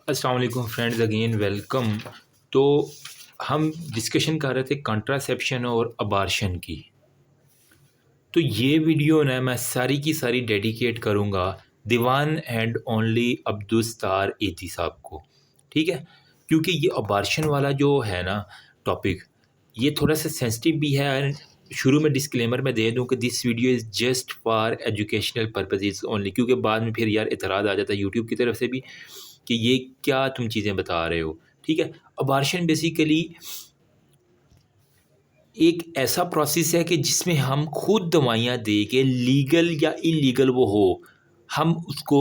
अस्सलाम वालेकुम friends, again welcome. तो हम डिस्कशन कर रहे थे कॉन्ट्रासेप्शन और अबार्शन की। तो ये वीडियो ना मैं सारी की सारी डेडिकेट करूँगा दीवान एंड ओनली अब्दुस्तार एजी साहब को, ठीक है। क्योंकि ये अबार्शन वाला जो है ना टॉपिक, ये थोड़ा सा सेंसिटिव भी है। एंड शुरू में डिस्क्लेमर मैं दे दूं कि this video is just for educational purposes only, क्योंकि बाद में फिर यार इतराज़ आ जाता है यूट्यूब की तरफ से भी कि ये क्या तुम चीज़ें बता रहे हो, ठीक है। अबार्शन बेसिकली एक ऐसा प्रोसेस है कि जिसमें हम खुद दवाइयाँ दे के लीगल या इलीगल वो हो, हम उसको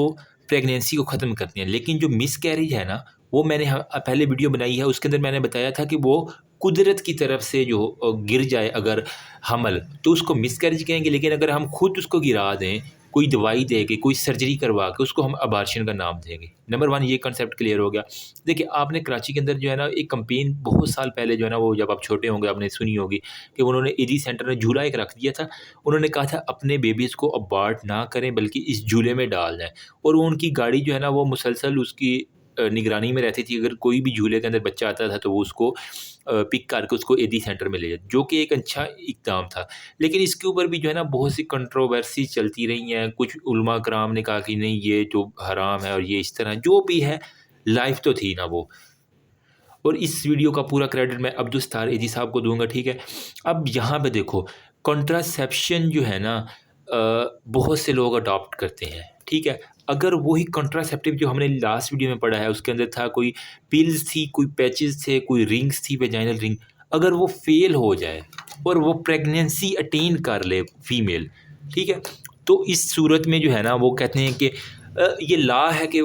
प्रेगनेंसी को ख़त्म करते हैं। लेकिन जो मिसकैरेज है ना, वो मैंने पहले वीडियो बनाई है, उसके अंदर मैंने बताया था कि वो कुदरत की तरफ से जो गिर जाए अगर हमल, तो उसको मिसकैरेज कहेंगे। लेकिन अगर हम खुद उसको गिरा दें, कोई दवाई दे के, कोई सर्जरी करवा के, उसको हम अबार्शन का नाम देंगे। नंबर 1 ये कॉन्सेप्ट क्लियर हो गया। देखिए, आपने कराची के अंदर जो है ना एक कैंपेन बहुत साल पहले जो है ना, वो जब आप छोटे होंगे आपने सुनी होगी कि उन्होंने एजी सेंटर में झूला एक रख दिया था। उन्होंने कहा था अपने बेबीज़ को अबॉर्ट ना करें बल्कि इस झूले में डाल दें। और वो उनकी गाड़ी जो है ना वो मुसलसल उसकी निगरानी में रहती थी। अगर कोई भी झूले के अंदर बच्चा आता था तो वो उसको पिक करके उसको एजी सेंटर में ले जाए, जो कि एक अच्छा इक़दाम था। लेकिन इसके ऊपर भी जो है ना बहुत सी कंट्रोवर्सी चलती रही हैं। कुछ उलमा कराम ने कहा कि नहीं ये तो हराम है, और ये इस तरह जो भी है, लाइफ तो थी ना वो। और इस वीडियो का पूरा क्रेडिट मैं अब्दुस्तार एजी साहब को दूंगा, ठीक है। अब यहाँ पे देखो, कॉन्ट्रासेप्शन जो है ना बहुत से लोग अडॉप्ट करते हैं, ठीक है। अगर वही कॉन्ट्रासेप्टिव जो हमने लास्ट वीडियो में पढ़ा है उसके अंदर था, कोई पिल्स थी, कोई पैचेस थे, कोई रिंग्स थी, वेजाइनल रिंग, अगर वो फेल हो जाए और वो प्रेगनेंसी अटेन कर ले फीमेल, ठीक है, तो इस सूरत में जो है ना वो कहते हैं कि ये लॉ है कि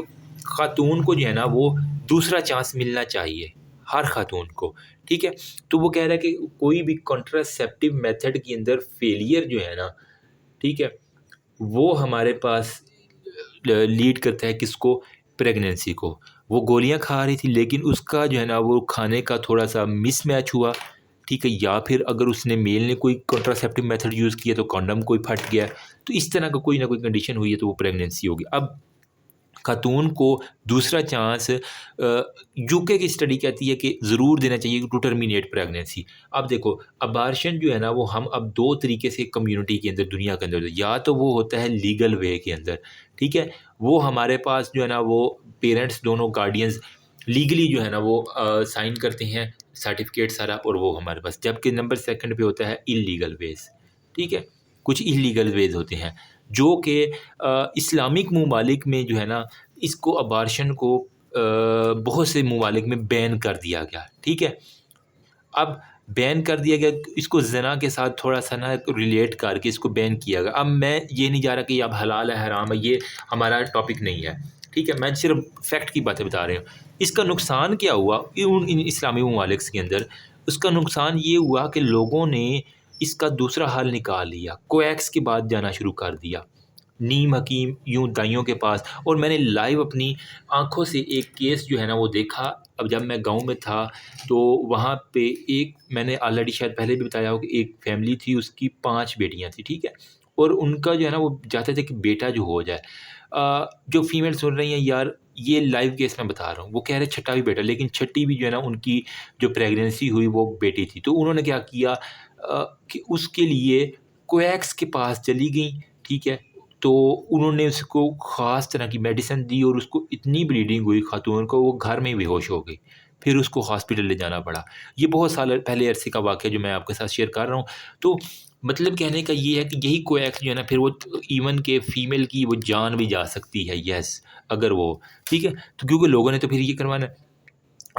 खातून को जो है ना वो दूसरा चांस मिलना चाहिए, हर खातून को, ठीक है। तो वो कह रहा है कि कोई भी कॉन्ट्रासेप्टिव मेथड के अंदर फेलियर जो है ना, ठीक है, वो हमारे पास लीड करता है किसको? प्रेगनेंसी को। वो गोलियाँ खा रही थी लेकिन उसका जो है ना वो खाने का थोड़ा-सा मिसमैच हुआ, ठीक है, या फिर अगर उसने मेल ने कोई कॉन्ट्रासेप्टिव मेथड यूज़ किया तो कंडोम कोई फट गया। तो इस तरह का कोई ना कोई कंडीशन हुई है तो वो प्रेगनेंसी होगी। अब खातून को दूसरा चांस यूके की स्टडी कहती है कि ज़रूर देना चाहिए टू टर्मिनेट प्रेगनेंसी। अब देखो, अबार्शन जो है ना वो हम अब 2 तरीके से कम्युनिटी के अंदर, दुनिया के अंदर, या तो वो होता है लीगल वे के अंदर, ठीक है। वो हमारे पास जो है ना वो पेरेंट्स दोनों गार्डियंस लीगली जो है ना वो साइन करते हैं सर्टिफिकेट सारा, और वो हमारे पास। जबकि नंबर सेकंड पे होता है इल्लीगल वेज़, ठीक है। कुछ इल्लीगल वेज़ होते हैं जो कि इस्लामिक ममालिक में जो है ना इसको अबार्शन को बहुत से ममालिक में बैन कर दिया गया, ठीक है। अब बैन कर दिया गया, इसको ज़िना के साथ थोड़ा-सा ना रिलेट करके इसको बैन किया गया। अब मैं ये नहीं जा रहा कि अब हलाल है, हराम है, ये हमारा टॉपिक नहीं है, ठीक है। मैं सिर्फ़ फैक्ट की बातें बता रही हूँ। इसका नुकसान क्या हुआ इन इस्लामी ममालिक के अंदर? उसका नुकसान ये हुआ कि लोगों ने इसका दूसरा हल निकाल लिया, कोएक्स के बाद जाना शुरू कर दिया। नीम हकीम, यूँ दाइयों के पास। और मैंने लाइव अपनी आँखों से एक केस जो है ना वो देखा। अब जब मैं गाँव में था तो वहाँ पे एक, मैंने ऑलरेडी शायद पहले भी बताया हो कि एक फैमिली थी, उसकी 5 बेटियाँ थी, ठीक है। और उनका जो है ना वो चाहते थे कि बेटा जो हो जाए। जो फीमेल सुन रही हैं यार, ये लाइव केस मैं बता रहा हूँ, वो कह रहे छठा भी बेटा, लेकिन छठी भी जो है ना उनकी जो प्रेगनेंसी हुई वो बेटी थी। तो उन्होंने क्या किया कि उसके लिए कोएक्स के पास चली गईं, ठीक है। तो उन्होंने उसको ख़ास तरह की मेडिसिन दी और उसको इतनी ब्लीडिंग हुई खातून को, वो घर में ही बेहोश हो गई। फिर उसको हॉस्पिटल ले जाना पड़ा। ये बहुत साल पहले अरसे का वाक़या जो मैं आपके साथ शेयर कर रहा हूँ। तो मतलब कहने का ये है कि यही कोएक्स जो है ना, फिर वो इवन के फीमेल की वो जान भी जा सकती है, येस, अगर वो, ठीक है। तो क्योंकि लोगों ने तो फिर ये करवाना।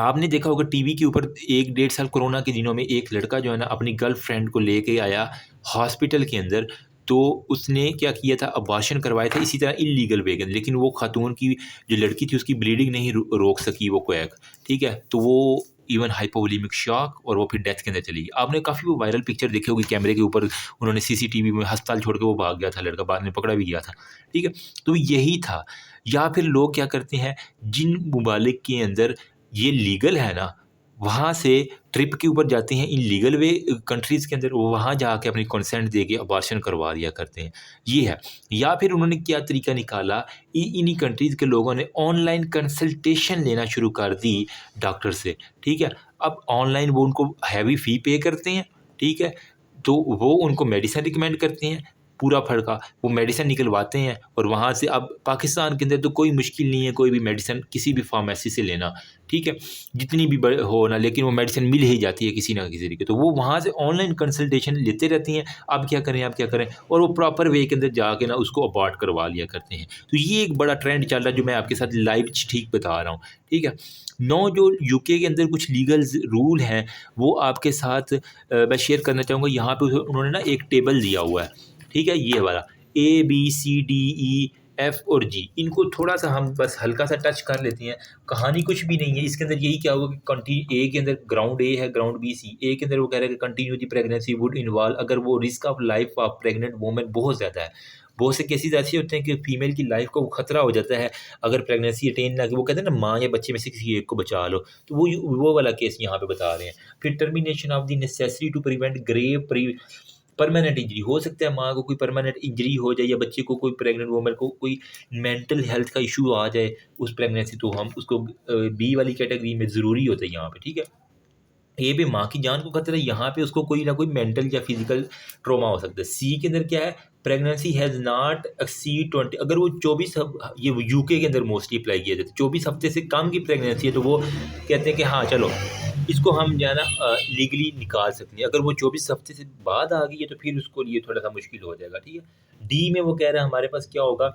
आपने देखा होगा टीवी के ऊपर 1 डेढ़ साल कोरोना के दिनों में एक लड़का जो है ना अपनी गर्लफ्रेंड को लेके आया हॉस्पिटल के अंदर। तो उसने क्या किया था, अबॉर्शन करवाया था इसी तरह इल्लीगल वे के अंदर। लेकिन वो खातून की जो लड़की थी उसकी ब्लीडिंग नहीं रोक सकी वो कोएक, ठीक है। तो वो इवन हाइपोवोलेमिक शॉक, और वो फिर डेथ के अंदर चली गई। आपने काफ़ी वो वायरल पिक्चर देखी होगी, कैमरे के ऊपर उन्होंने सीसीटीवी में अस्पताल छोड़ के वो भाग गया था लड़का, बाद में पकड़ा भी गया था, ठीक है। तो यही था। या फिर लोग क्या करते हैं, जिन ममालिक के अंदर ये लीगल है ना, वहाँ से ट्रिप के ऊपर जाते हैं इन लीगल वे कंट्रीज़ के अंदर, वो वहाँ जाके अपनी कंसेंट दे के अबॉर्शन करवा दिया करते हैं, ये है। या फिर उन्होंने क्या तरीका निकाला, इन्हीं कंट्रीज़ के लोगों ने ऑनलाइन कंसल्टेशन लेना शुरू कर दी डॉक्टर से, ठीक है? अब ऑनलाइन वो उनको हैवी फ़ी पे करते हैं, ठीक है? तो वो उनको मेडिसिन रिकमेंड करते हैं, पूरा फड़का, वो मेडिसिन निकलवाते हैं और वहाँ से अब पाकिस्तान के अंदर तो कोई मुश्किल नहीं है कोई भी मेडिसिन किसी भी फार्मेसी से लेना, ठीक है? जितनी भी बड़ हो ना, लेकिन वो मेडिसिन मिल ही जाती है किसी ना किसी तरीके, तो वो वहाँ से ऑनलाइन कंसल्टेशन लेते रहती हैं, अब क्या करें, अब क्या करें? और वो प्रॉपर वे के अंदर जाके ना उसको अबॉर्ट करवा लिया करते हैं। तो ये एक बड़ा ट्रेंड चल रहा है जो मैं आपके साथ लाइव ठीक बता रहा हूँ, ठीक है? 9 जो यूके के अंदर कुछ लीगल रूल हैं, वो आपके साथ मैं शेयर करना चाहूँगा। यहाँ पे उन्होंने ना एक टेबल दिया हुआ है, ठीक है? ये वाला ए, बी, सी, डी, ई, एफ और जी, इनको थोड़ा-सा हम बस हल्का-सा टच कर लेते हैं। कहानी कुछ भी नहीं है, इसके अंदर यही क्या होगा कि ए के अंदर ग्राउंड ए है, ग्राउंड बी, सी। ए के अंदर वो कह रहा है कि continue the pregnancy would involve, अगर वो risk of life of pregnant woman बहुत ज़्यादा है। बहुत से केसेज़ ऐसे होते हैं कि फीमेल की लाइफ को खतरा हो जाता है, अगर प्रेगनेंसी अटेन ना, कि वो कहते हैं ना माँ या बच्चे में से किसी एक को बचा लो, तो वो वाला केस यहाँ पे बता रहे हैं। फिर termination of the necessity to prevent grave permanent injury, हो सकता है माँ को कोई परमानेंट इंजरी हो जाए या बच्चे को कोई प्रेग्नेंट वूमन को कोई मेंटल हेल्थ का इशू आ जाए उस प्रेगनेंसी, तो हम उसको बी वाली कैटेगरी में ज़रूरी होता है यहाँ पे, ठीक है? ए पे माँ की जान को खतरा है, यहाँ पे उसको कोई ना कोई मेंटल या फिजिकल ट्रॉमा हो सकता है। सी के अंदर क्या है, प्रेगनेंसी हैज़ नॉट एक्सीड 20, अगर वो 24 ये यूके के अंदर मोस्टली अप्लाई किया जाता है, 24 हफ्ते से कम की प्रेगनेंसी है तो वो कहते हैं कि हाँ चलो इसको हम जो है ना लीगली निकाल सकते हैं। अगर वो 24 हफ्ते से बाद आ गई है तो फिर उसको लिए थोड़ा सा मुश्किल हो जाएगा, ठीक है? डी में वो कह रहा है हमारे पास क्या होगा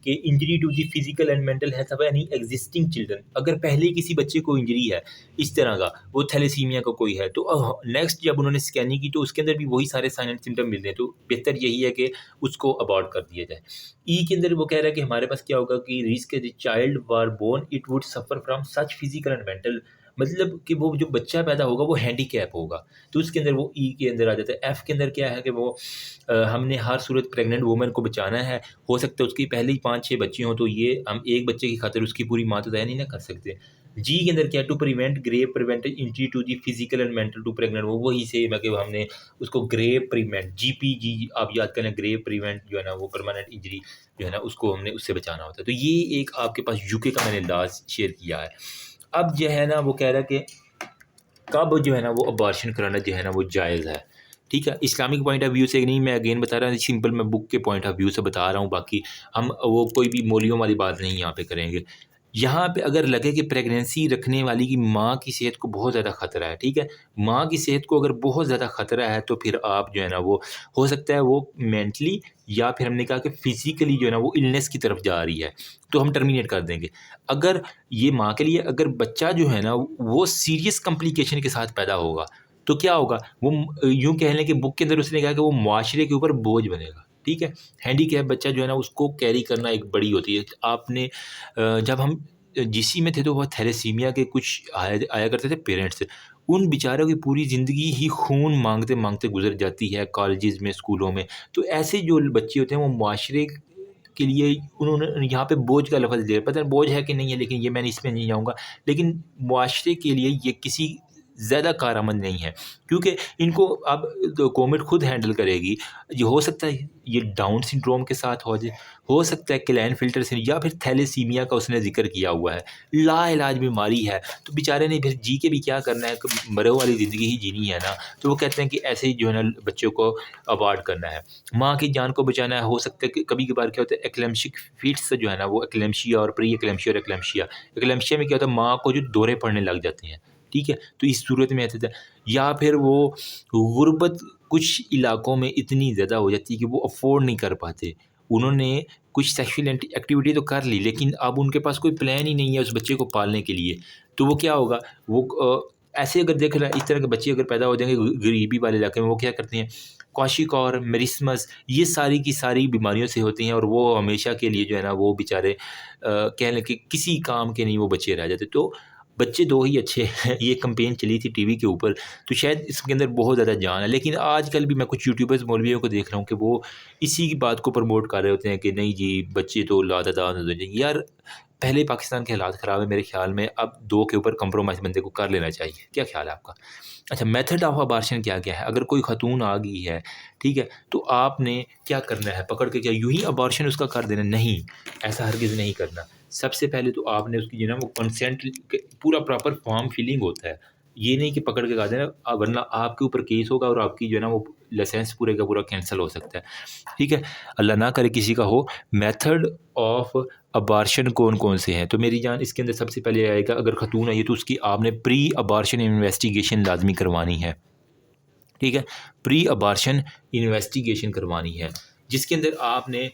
कि injury to the physical and mental health of any existing children, अगर पहले ही किसी बच्चे को इंजरी है इस तरह का, वो थैलेसीमिया का कोई है, तो नेक्स्ट जब उन्होंने स्कैनिंग की तो उसके अंदर भी वही सारे साइन एंड सिम्टम मिलते हैं, तो बेहतर यही है कि उसको अबॉर्ट कर दिया जाए। ई के अंदर वो कह रहा है कि हमारे पास क्या होगा कि risk the child were born it would suffer from such physical and mental, मतलब कि वो जो बच्चा पैदा होगा वो हैंडीकैप होगा, तो उसके अंदर वो ई के अंदर आ जाता है। एफ़ के अंदर क्या है कि वो हमने हर सूरत प्रेग्नेंट वूमन को बचाना है, हो सकता है उसकी पहले ही 5-6 बच्चे हों, तो ये हम एक बच्चे की खातिर उसकी पूरी मौत तो तय नहीं ना कर सकते। जी के अंदर क्या है, to prevent grave prevent injury to the physical and mental to pregnant, वो वही सेम है कि हमने उसको ग्रेव प्रिवेंट, जीपीजी आप याद करें, ग्रेव प्रिवेंट जो है ना वो परमानेंट इंजरी जो है ना उसको हमने उससे बचाना होता है। तो ये एक आपके पास यूके का मैंने लास्ट शेयर किया है। अब जो है ना वो कह रहा है कि कब जो है ना वो अबॉर्शन कराना जो है ना वो जायज़ है, ठीक है? इस्लामिक पॉइंट ऑफ व्यू से नहीं, मैं अगेन बता रहा हूँ, सिंपल मैं बुक के पॉइंट ऑफ व्यू से बता रहा हूँ, बाकी हम वो कोई भी मौलियों वाली बात नहीं यहाँ पे करेंगे। यहाँ पे अगर लगे कि प्रेगनेंसी रखने वाली की माँ की सेहत को बहुत ज़्यादा खतरा है, ठीक है? माँ की सेहत को अगर बहुत ज़्यादा खतरा है तो फिर आप जो है ना वो हो सकता है वो मेंटली या फिर हमने कहा कि फिज़िकली जो है ना वो इलनेस की तरफ जा रही है, तो हम टर्मिनेट कर देंगे। अगर ये माँ के लिए अगर बच्चा जो है ना वो सीरियस कॉम्प्लिकेशन के साथ पैदा होगा, तो क्या होगा? वो यूँ कह लें कि बुक के अंदर उसने कहा कि वो मुआशरे के ऊपर बोझ बनेगा, ठीक है? हैंडीकैप बच्चा जो है ना उसको कैरी करना एक बड़ी होती है। आपने जब हम जीसी में थे तो वो थैलेसीमिया के कुछ आया आया करते थे पेरेंट्स, उन बेचारों की पूरी ज़िंदगी ही खून माँगते-माँगते गुज़र जाती है कॉलेजेस में, स्कूलों में। तो ऐसे जो बच्चे होते हैं वो मुआशरे के लिए उन्होंने यहाँ पे बोझ का लफ़्ज़ दिया है, पता नहीं बोझ है कि नहीं है, लेकिन ये मैं इसमें नहीं जाऊँगा। लेकिन मुआशरे के लिए ये किसी ज़्यादा कारआमद नहीं है, क्योंकि इनको अब तो गवर्नमेंट खुद हैंडल करेगी। ये हो सकता है ये डाउन सिंड्रोम के साथ हो जाए, हो सकता है क्लाइनफिल्टर से या फिर थैलेसीमिया का उसने ज़िक्र किया हुआ है, लाइलाज बीमारी है, तो बेचारे ने फिर जी के भी क्या करना है, मरे वाली ज़िंदगी ही जीनी है ना, तो वो कहते हैं कि ऐसे ही जो है ना बच्चों को अवॉइड करना है। माँ की जान को बचाना है, हो सकता है कि कभी-कभार क्या होता है एक्लेम्शिक फिट्स जो है ना वो एक्लेम्शिया और प्री एक्लेम्शिया और एक्लेम्शिया, एक्लेम्शिया में क्या होता है माँ को जो दौरे पड़ने लग जाते हैं, ठीक है? तो इस सूरत में ऐसा था, या फिर वो गुर्बत कुछ इलाकों में इतनी ज़्यादा हो जाती है कि वो अफ़ोर्ड नहीं कर पाते। उन्होंने कुछ सेक्सुअल एक्टिविटी तो कर ली, लेकिन अब उनके पास कोई प्लान ही नहीं है उस बच्चे को पालने के लिए। तो वो क्या होगा, वो ऐसे अगर देख रहा है इस तरह के बच्चे अगर पैदा हो जाएँगे गरीबी वाले इलाके में, वो क्या करते हैं, क्वाशिकॉर, मेरिस्मस, ये सारी की सारी बीमारियों से होती हैं और वो हमेशा के लिए जो है ना वो बेचारे कह लें कि किसी काम के नहीं वो बच्चे रह जाते। तो बच्चे 2 ही अच्छे हैं, ये कैंपेन चली थी टीवी के ऊपर, तो शायद इसके अंदर बहुत ज़्यादा जान है। लेकिन आजकल भी मैं कुछ यूट्यूबर्स, मौलवियों को देख रहा हूँ कि वो इसी की बात को प्रमोट कर रहे होते हैं कि नहीं जी, बच्चे तो लादातान हो जाएँगे। यार, पहले पाकिस्तान के हालात ख़राब है मेरे ख़्याल में, अब 2 के ऊपर कंप्रोमाइज़ बंदे को कर लेना चाहिए। क्या ख़्याल है आपका? अच्छा, मेथड ऑफ़ अबॉर्शन क्या-क्या है? अगर कोई ख़तून आ गई है, ठीक है, तो आपने क्या करना है? पकड़ के क्या यूँ ही अबॉर्शन उसका कर देना? नहीं, ऐसा हरगिज़ नहीं करना। सबसे पहले तो आपने उसकी जो है ना वो कंसेंट क पूरा प्रॉपर फॉर्म फिलिंग होता है। ये नहीं कि पकड़ के कर देना, वरना आपके ऊपर केस होगा और आपकी जो है ना वो लाइसेंस पूरे का पूरा कैंसल हो सकता है। ठीक है? अल्लाह ना करे किसी का हो। मेथड ऑफ अबॉर्शन कौन-कौन से हैं? तो मेरी जान इसके अंदर सबसे पहले आएगा, अगर ख़तून आई है तो उसकी आपने प्री अबॉर्शन इन्वेस्टिगेशन लाज़मी करवानी है। ठीक है? प्री अबॉर्शन इन्वेस्टिगेशन करवानी है, जिसके अंदर आपने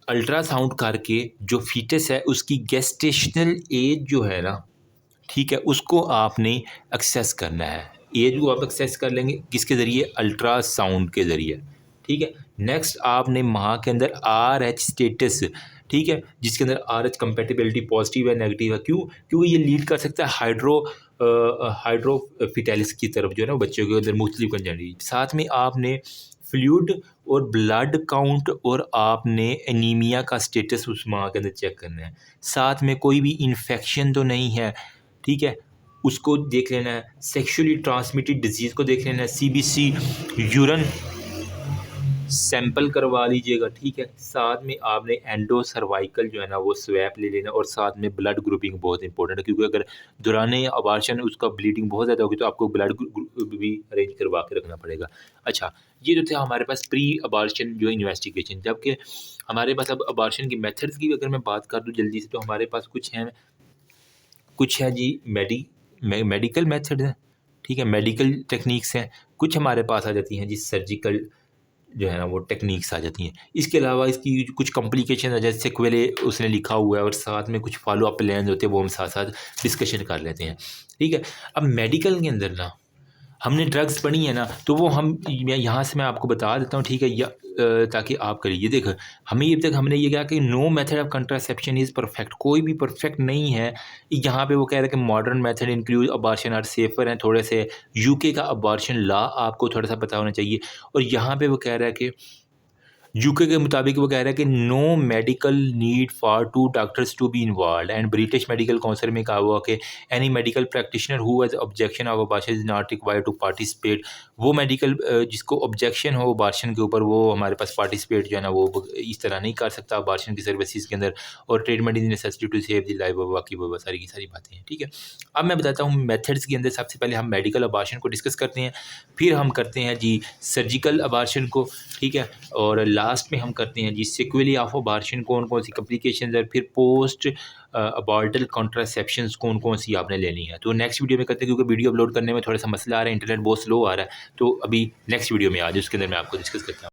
अल्ट्रासाउंड करके जो फ़ीटस है उसकी गेस्टेशनल एज जो है ना, ठीक है, उसको आपने एक्सेस करना है। एज को आप एक्सेस कर लेंगे किसके ज़रिए? अल्ट्रासाउंड के ज़रिए, ठीक है। नेक्स्ट आपने माँ के अंदर आरएच स्टेटस, ठीक है, जिसके अंदर आरएच कंपैटिबिलिटी पॉजिटिव है, नेगेटिव है। क्यों? क्योंकि ये लीड कर सकता है हाइड्रोफिटेलिस की तरफ, जो है ना बच्चों के अंदर मुख्तलिफ कंजेनिटी। साथ में आपने फ्लूइड और ब्लड काउंट और आपने एनीमिया का स्टेटस उस माँ के अंदर चेक करना है। साथ में कोई भी इन्फेक्शन तो नहीं है, ठीक है, उसको देख लेना है। सेक्सुअली ट्रांसमिटेड डिजीज़ को देख लेना है। सीबीसी यूरिन सैंपल करवा लीजिएगा, ठीक है। साथ में आपने एंडो सर्वाइकल जो है ना वो स्वैप ले लेना, और साथ में ब्लड ग्रुपिंग बहुत इंपॉर्टेंट है, क्योंकि अगर दौरान अबॉर्शन उसका ब्लीडिंग बहुत ज़्यादा होगी तो आपको ब्लड ग्रुप भी अरेंज करवा के रखना पड़ेगा। अच्छा, ये जो था हमारे पास प्री अबॉर्शन जो इन्वेस्टिगेशन। जबकि हमारे पास अब अबॉर्शन की मेथड्स की अगर मैं बात कर दूँ जल्दी से, तो हमारे पास कुछ है जी मेडिकल मेथड है, ठीक है, मेडिकल टेक्निक्स हैं। कुछ हमारे पास आ जाती हैं जी सर्जिकल जो है ना वो टेक्निक्स आ जाती हैं। इसके अलावा इसकी कुछ कॉम्प्लिकेशन है, जैसे सेक्वेले उसने लिखा हुआ है, और साथ में कुछ फॉलो अप प्लान होते हैं, वो हम साथ-साथ डिस्कशन कर लेते हैं, ठीक है। अब मेडिकल के अंदर ना हमने ड्रग्स पढ़ी है ना, तो वो मैं यहाँ से मैं आपको बता देता हूँ, ठीक है, ताकि आप करिए। देखो, हमें ये तक हमने ये कहा कि no method of contraception is perfect, कोई भी परफेक्ट नहीं है। यहाँ पे वो कह रहे हैं कि modern method include abortion are safer हैं, थोड़े से यूके का अबॉर्शन लॉ आपको थोड़ा सा पता होना चाहिए। और यहाँ पे वो कह रहा है कि यूके के मुताबिक वो कह रहा है कि no medical need for to doctors to be involve, and British medical council में कहा हुआ कि any medical practitioner who has objection of abortion is not required to participate. वो मेडिकल जिसको ऑब्जेक्शन हो अबॉर्शन के ऊपर, वो हमारे पास पार्टिसिपेट जो है ना वो इस तरह नहीं कर सकता अबॉर्शन की सर्विसेज के अंदर। और treatment is necessary to save the life, और बाकी वो सारी की सारी बातें हैं, ठीक है। अब मैं बताता हूँ मेथड्स के अंदर सबसे पहले हम मेडिकल अबॉर्शन को डिस्कस करते हैं, फिर हम करते हैं जी सर्जिकल अबॉर्शन को, ठीक है, और लास्ट में हम करते हैं जी सिक्वेली ऑफ अबॉर्शन, कौन कौन सी कॉम्प्लिकेशंस है, फिर पोस्ट अबॉर्टल कॉन्ट्रासेप्शंस कौन कौन सी आपने लेनी है। तो नेक्स्ट वीडियो में करते हैं, क्योंकि वीडियो अपलोड करने में थोड़ा सा मसला आ रहा है, इंटरनेट बहुत स्लो आ रहा है, तो अभी नेक्स्ट वीडियो में आज उसके अंदर मैं आपको डिस्कस करता हूँ।